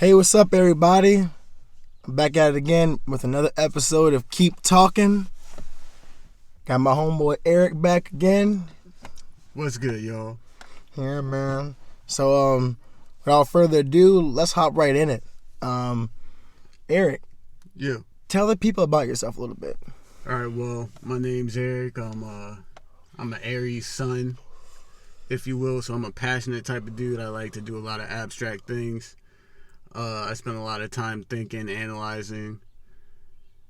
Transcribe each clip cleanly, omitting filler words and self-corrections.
Hey, what's up, everybody? I'm back at it again with another episode of Keep Talkin. Got my homeboy Eric back again. What's good, y'all? Yeah, man. So, without further ado, let's hop right in it. Eric. Yeah. Tell the people about yourself a little bit. All right. Well, my name's Eric. I'm an Aries sun, if you will. So I'm a passionate type of dude. I like to do a lot of abstract things. I spend a lot of time thinking, analyzing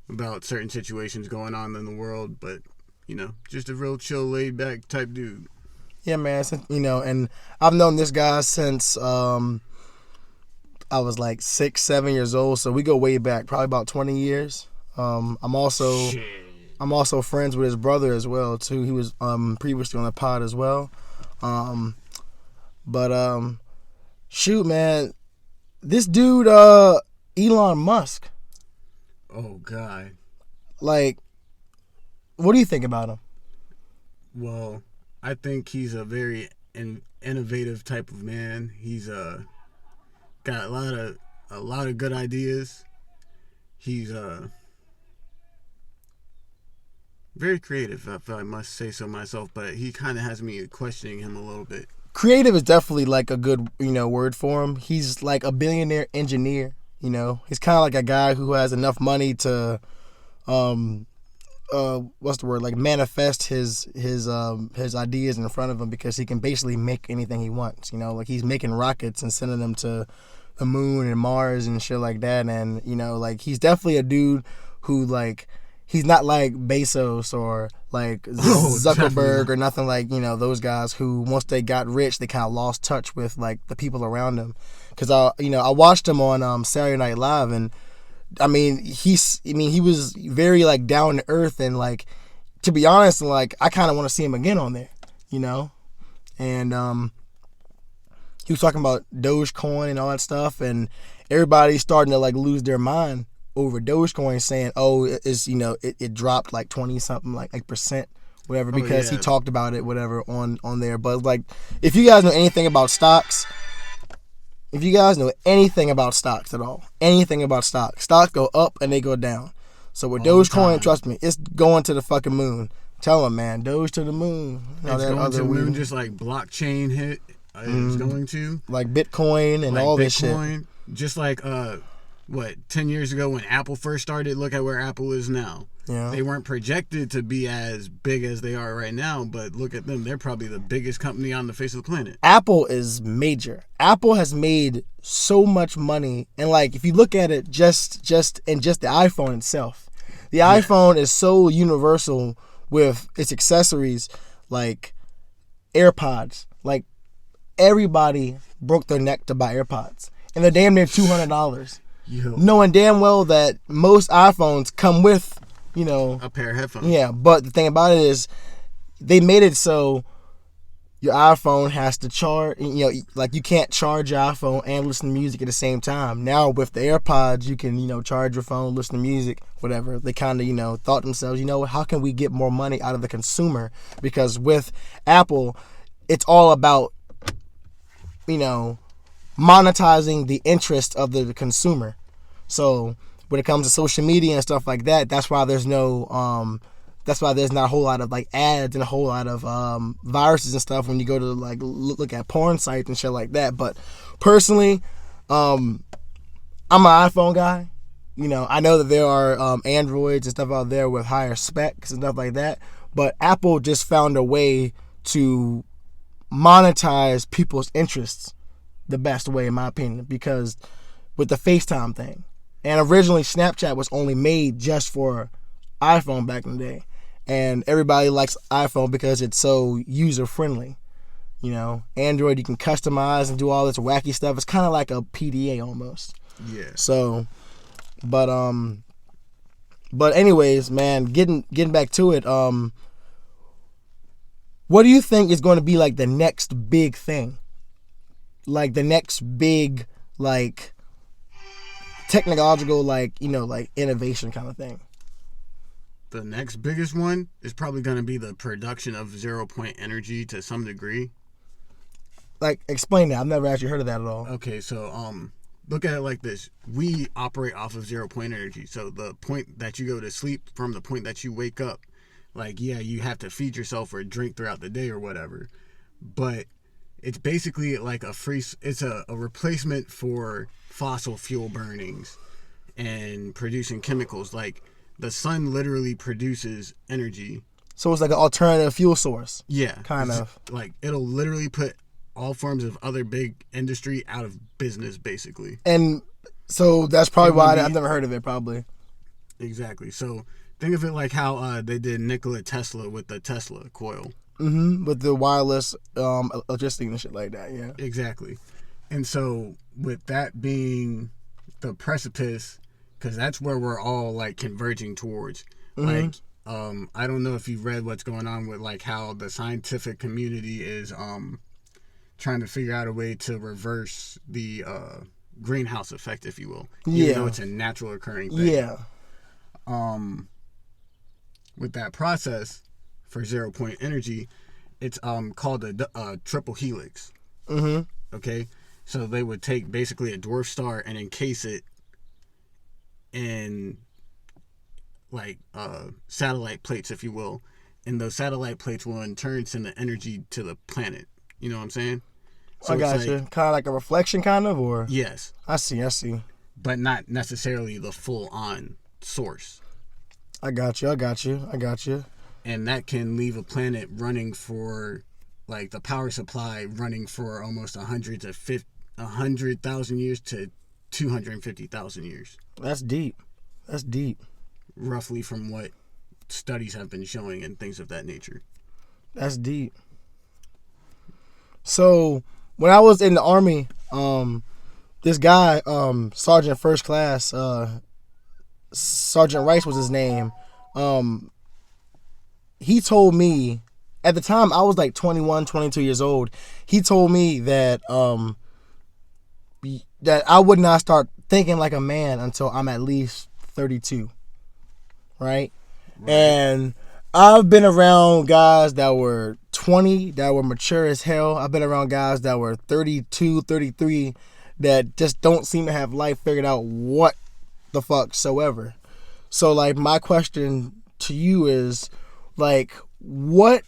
about certain situations going on in the world, but just a real chill, laid back type dude. Yeah, man. And I've known this guy since I was like 6, 7 years old. So we go way back, probably about 20 years. I'm also friends with his brother as well too. He was previously on the pod as well. Shoot, man. This dude, Elon Musk. Oh, God. Like, what do you think about him? Well, I think he's a very innovative type of man. He's got a lot of good ideas. He's very creative, if I must say so myself, but he kind of has me questioning him a little bit. Creative is definitely like a good, word for him. He's like a billionaire engineer, He's kind of like a guy who has enough money to, like manifest his ideas in front of him because he can basically make anything he wants, Like he's making rockets and sending them to the moon and Mars and shit like that. And, like he's definitely a dude who like, he's not like Bezos or like Zuckerberg or nothing like, those guys who once they got rich, they kind of lost touch with like the people around them. Cause I watched him on Saturday Night Live and he was very like down to earth and like, to be honest, like I kind of want to see him again on there, and he was talking about Dogecoin and all that stuff and everybody's starting to like lose their mind over Dogecoin, saying, "Oh, it dropped like 20 something like percent, whatever," because he talked about it, whatever, on there. But like, if you guys know anything about stocks, at all, stocks go up and they go down. So with Dogecoin, trust me, it's going to the fucking moon. Tell them, man, Doge to the moon. It's going to the moon, just like blockchain is going to, like Bitcoin and like all this shit. Just like 10 years ago when Apple first started, look at where Apple is now. Yeah. They weren't projected to be as big as they are right now, but look at them. They're probably the biggest company on the face of the planet. Apple is major. Apple has made so much money. And like, if you look at it just the iPhone itself, the iPhone is so universal with its accessories, like AirPods. Like, everybody broke their neck to buy AirPods. And they're damn near $200. Knowing damn well that most iPhones come with, a pair of headphones. Yeah, but the thing about it is they made it so your iPhone has to charge, like you can't charge your iPhone and listen to music at the same time. Now with the AirPods, you can, charge your phone, listen to music, whatever. They kind of, thought to themselves, how can we get more money out of the consumer? Because with Apple, it's all about, monetizing the interest of the consumer. So when it comes to social media and stuff like that, that's why there's not a whole lot of like ads and a whole lot of viruses and stuff when you go to like look at porn sites and shit like that. But personally, I'm an iPhone guy. I know that there are Androids and stuff out there with higher specs and stuff like that, but Apple just found a way to monetize people's interests the best way, in my opinion, because with the FaceTime thing. And originally Snapchat was only made just for iPhone back in the day. And everybody likes iPhone because it's so user friendly. Android you can customize and do all this wacky stuff. It's kind of like a PDA almost. Yeah. So, but anyways, man, getting back to it, what do you think is going to be like the next big thing? Like the next big, like, technological, like innovation kind of thing. The next biggest one is probably going to be the production of 0-point energy to some degree. Like, explain that. I've never actually heard of that at all. Okay, so look at it like this. We operate off of 0 point energy. So the point that you go to sleep from the point that you wake up, like, yeah, you have to feed yourself or drink throughout the day or whatever. But it's basically like it's a replacement for fossil fuel burnings and producing chemicals. Like, the sun literally produces energy. So it's like an alternative fuel source. Yeah. Kind of. Like, it'll literally put all forms of other big industry out of business, basically. And so that's probably why I've never heard of it, probably. Exactly. So think of it like how they did Nikola Tesla with the Tesla coil. Mm-hmm. With the wireless electricity and shit like that, yeah. Exactly. And so with that being the precipice, because that's where we're all like converging towards. Mm-hmm. Like, I don't know if you've read what's going on with like how the scientific community is trying to figure out a way to reverse the greenhouse effect, if you will. Even though it's a natural occurring thing. Yeah. With that process for 0 point energy, it's called a triple helix. Mm-hmm. Okay, so they would take basically a dwarf star and encase it in like satellite plates, if you will, and those satellite plates will in turn send the energy to the planet. You know what I'm saying? So I got you. Kind of like a reflection, kind of, or yes. I see. But not necessarily the full-on source. I got you. And that can leave a planet running for, like, the power supply running for almost 100,000 years to 250,000 years. That's deep. Roughly from what studies have been showing and things of that nature. That's deep. So when I was in the Army, this guy, Sergeant First Class, Sergeant Rice was his name. He told me, at the time I was like 21, 22 years old. He told me that that I would not start thinking like a man until I'm at least 32. Right? And I've been around guys that were 20 that were mature as hell. I've been around guys that were 32, 33 that just don't seem to have life figured out what the fuck soever. So, like, my question to you is, like, what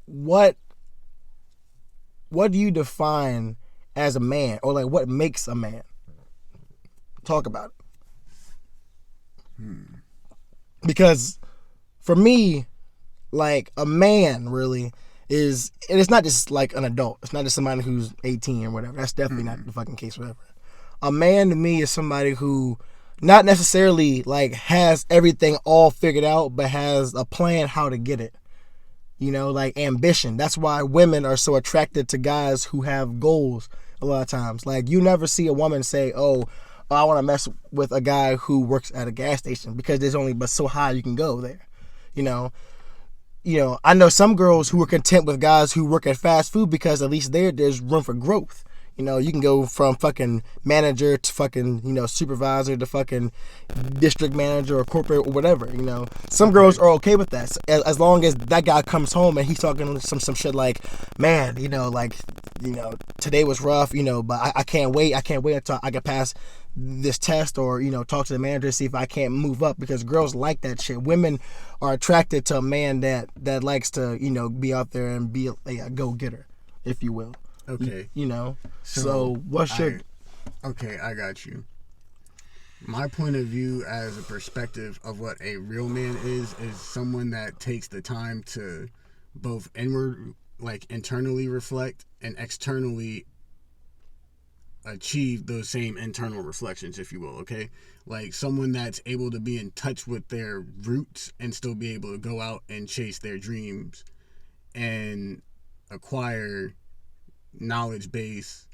do you define as a man? Or, like, what makes a man? Talk about it. Because for me, like, a man really is, and it's not just like an adult. It's not just somebody who's 18 or whatever. That's definitely not the fucking case, whatever. A man to me is somebody who not necessarily like has everything all figured out, but has a plan how to get it. You know, like ambition. That's why women are so attracted to guys who have goals a lot of times. Like, you never see a woman say, oh, I want to mess with a guy who works at a gas station, because there's only but so high you can go there. You know, I know some girls who are content with guys who work at fast food, because at least there's room for growth. You know, you can go from fucking manager to fucking, supervisor to fucking district manager or corporate or whatever, Some girls are okay with that, as long as that guy comes home and he's talking some shit like, man, today was rough, but I can't wait until I get past this test, or, talk to the manager to see if I can't move up, because girls like that shit. Women are attracted to a man that likes to, be out there and be a go-getter, if you will. Okay. So what's your... Okay, I got you. My point of view as a perspective of what a real man is someone that takes the time to both internally reflect and externally achieve those same internal reflections, if you will, okay? Like, someone that's able to be in touch with their roots and still be able to go out and chase their dreams and acquire knowledge base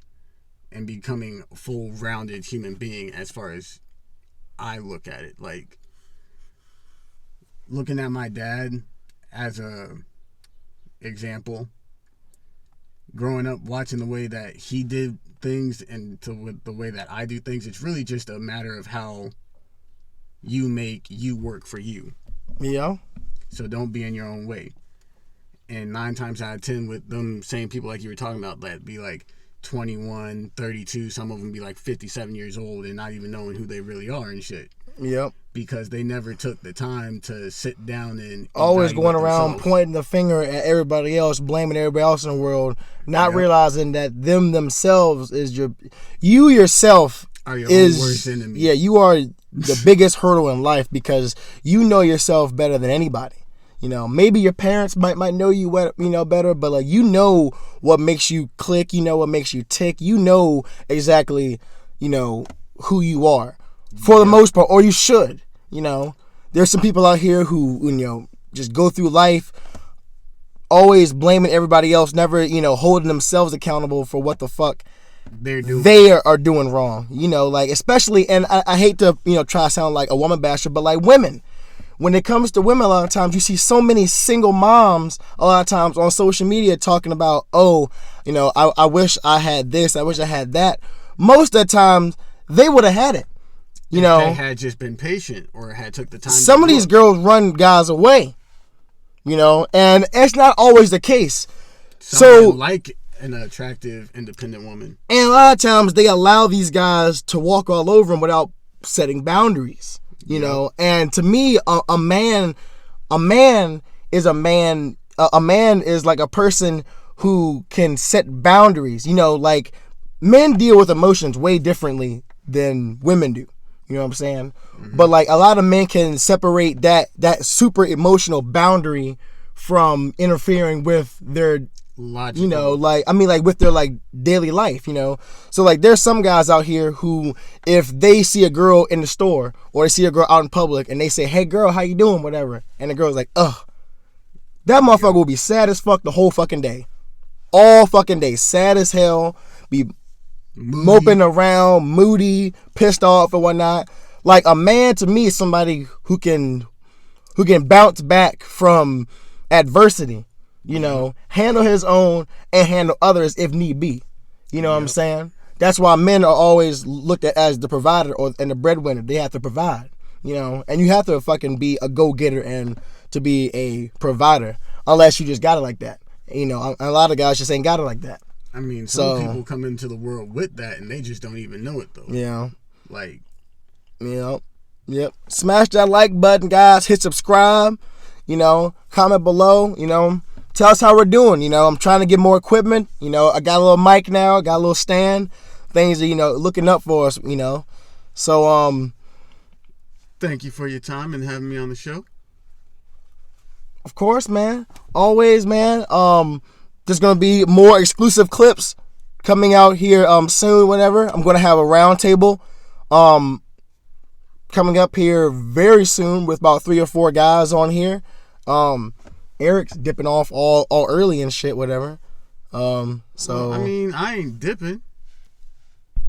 and becoming a full rounded human being, as far as I look at it. Like, looking at my dad as a example, growing up watching the way that he did things and the way that I do things, it's really just a matter of how you make you work for you. Yeah. So don't be in your own way. And 9 times out of 10 with them same people like you were talking about, that be like, 21, 32. Some of them be like 57 years old and not even knowing who they really are and shit. Yep. Because they never took the time to sit down and always going around themselves. pointing the finger at everybody else, blaming everybody else in the world, not realizing that themselves is you yourself are your is own worst enemy. Yeah, you are the biggest hurdle in life because you know yourself better than anybody. You know, maybe your parents might know you better, but like you know what makes you click, you know what makes you tick, you know exactly, who you are for the most part, or you should. There's some people out here who just go through life always blaming everybody else, never holding themselves accountable for what the fuck they are doing wrong. Like especially, and I hate to try to sound like a woman basher, but like women. When it comes to women, a lot of times you see so many single moms a lot of times on social media talking about, I wish I had this, I wish I had that. Most of the time, they would have had it. If they had just been patient or had took the time. Some of these girls run guys away, and it's not always the case. So like an attractive, independent woman. And a lot of times they allow these guys to walk all over them without setting boundaries. And to me, a man is a man. A man is like a person who can set boundaries. Like men deal with emotions way differently than women do. You know what I'm saying? Mm-hmm. But like a lot of men can separate that super emotional boundary from interfering with their logical. With their like daily life, So like there's some guys out here who if they see a girl in the store or they see a girl out in public and they say, "Hey girl, how you doing?" whatever, and the girl's like, "Ugh." That motherfucker will be sad as fuck the whole fucking day. All fucking day. Sad as hell. Be moping around, moody, pissed off and whatnot. Like a man to me is somebody who can bounce back from adversity, handle his own and handle others if need be. You know what I'm saying? That's why men are always looked at as the provider and the breadwinner. They have to provide, and you have to fucking be a go-getter and to be a provider unless you just got it like that. A lot of guys just ain't got it like that. I mean, some people come into the world with that and they just don't even know it though. Yeah. Like. Yep. Smash that like button, guys. Hit subscribe. Comment below. Tell us how we're doing. I'm trying to get more equipment. I got a little mic now. Got a little stand. Things are, looking up for us, So, thank you for your time and having me on the show. Of course, man. Always, man. There's going to be more exclusive clips coming out here soon, whenever. I'm going to have a round table coming up here very soon with about 3 or 4 guys on here. Eric's dipping off all early and shit, whatever. Well, I mean, I ain't dipping.